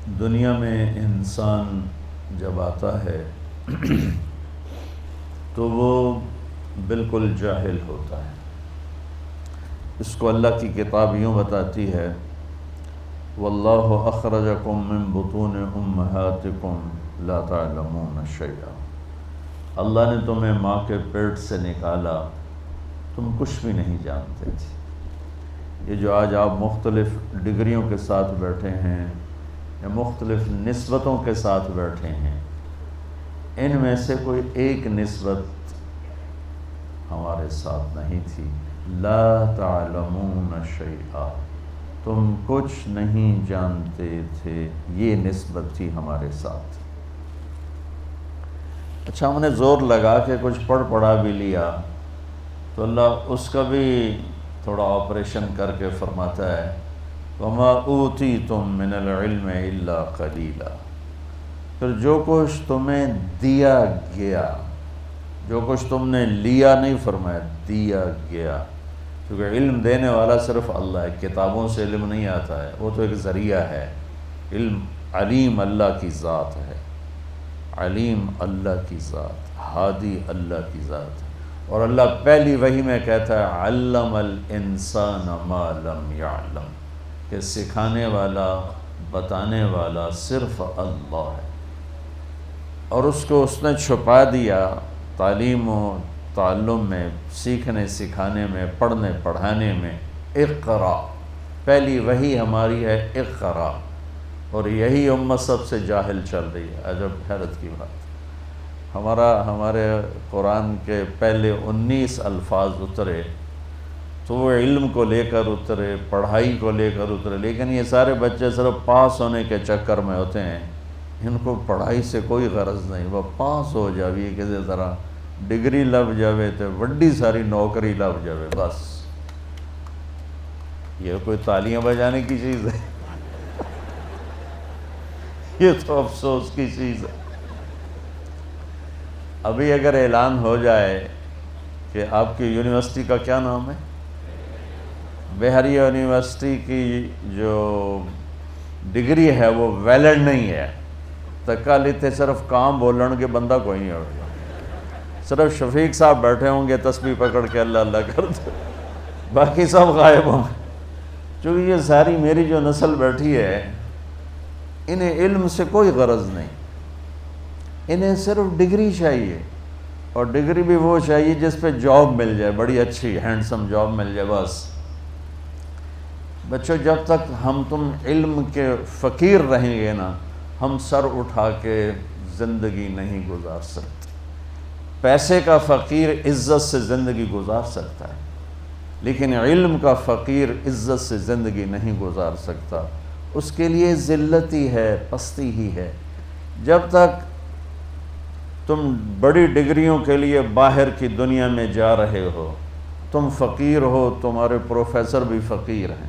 دنیا میں انسان جب آتا ہے تو وہ بالکل جاہل ہوتا ہے۔ اس کو اللہ کی کتاب یوں بتاتی ہے، واللہ اخرجکم من بطون امہاتکم لا تعلمون شیئا۔ اللہ نے تمہیں ماں کے پیٹ سے نکالا، تم کچھ بھی نہیں جانتے تھے۔ یہ جو آج آپ مختلف ڈگریوں کے ساتھ بیٹھے ہیں یا مختلف نسبتوں کے ساتھ بیٹھے ہیں، ان میں سے کوئی ایک نسبت ہمارے ساتھ نہیں تھی۔ لا تعلمون شیئا، تم کچھ نہیں جانتے تھے، یہ نسبت تھی ہمارے ساتھ۔ اچھا، ہم نے زور لگا کے کچھ پڑھا بھی لیا تو اللہ اس کا بھی تھوڑا آپریشن کر کے فرماتا ہے، وَمَا أُوتِيتُم مِّنَ الْعِلْمِ إِلَّا قَلِيلًا۔ پھر جو کچھ تمہیں دیا گیا، جو کچھ تم نے لیا نہیں فرمایا، دیا گیا، کیونکہ علم دینے والا صرف اللہ ہے، کتابوں سے علم نہیں آتا ہے، وہ تو ایک ذریعہ ہے۔ علم علیم اللہ کی ذات ہے، علیم اللہ کی ذات، ہادی اللہ کی ذات ہے۔ اور اللہ پہلی وحی میں کہتا ہے علم الانسان ما لم یعلم، کہ سکھانے والا، بتانے والا صرف اللہ ہے۔ اور اس کو اس نے چھپا دیا تعلیم و تعلم میں، سیکھنے سکھانے میں، پڑھنے پڑھانے میں۔ اقرا، پہلی وحی ہماری ہے اقرا، اور یہی امت سب سے جاہل چل رہی ہے۔ عجب حیرت کی بات، ہمارے قرآن کے پہلے 19 الفاظ اترے تو وہ علم کو لے کر اترے، پڑھائی کو لے کر اترے، لیکن یہ سارے بچے صرف پاس ہونے کے چکر میں ہوتے ہیں، ان کو پڑھائی سے کوئی غرض نہیں۔ وہ پاس ہو جاوی کسی طرح، ڈگری لب جاوے تو وڈی ساری نوکری لب جاوے، بس۔ یہ کوئی تالیاں بجانے کی چیز ہے؟ یہ تو افسوس کی چیز ہے۔ ابھی اگر اعلان ہو جائے کہ آپ کی یونیورسٹی کا کیا نام ہے، بہاریہ یونیورسٹی کی جو ڈگری ہے وہ ویلڈ نہیں ہے، تکا لیتے صرف کام بولن کے بندہ کوئی نہیں ہوگا، صرف شفیق صاحب بیٹھے ہوں گے تسبیح پکڑ کے اللہ اللہ کرتے، باقی سب غائب ہوں گے۔ چونکہ یہ ساری میری جو نسل بیٹھی ہے، انہیں علم سے کوئی غرض نہیں، انہیں صرف ڈگری چاہیے، اور ڈگری بھی وہ چاہیے جس پہ جاب مل جائے، بڑی اچھی ہینڈسم جاب مل جائے، بس۔ بچوں، جب تک ہم تم علم کے فقیر رہیں گے نا، ہم سر اٹھا کے زندگی نہیں گزار سکتے۔ پیسے کا فقیر عزت سے زندگی گزار سکتا ہے، لیکن علم کا فقیر عزت سے زندگی نہیں گزار سکتا، اس کے لیے ذلت ہی ہے، پستی ہی ہے۔ جب تک تم بڑی ڈگریوں کے لیے باہر کی دنیا میں جا رہے ہو، تم فقیر ہو، تمہارے پروفیسر بھی فقیر ہیں۔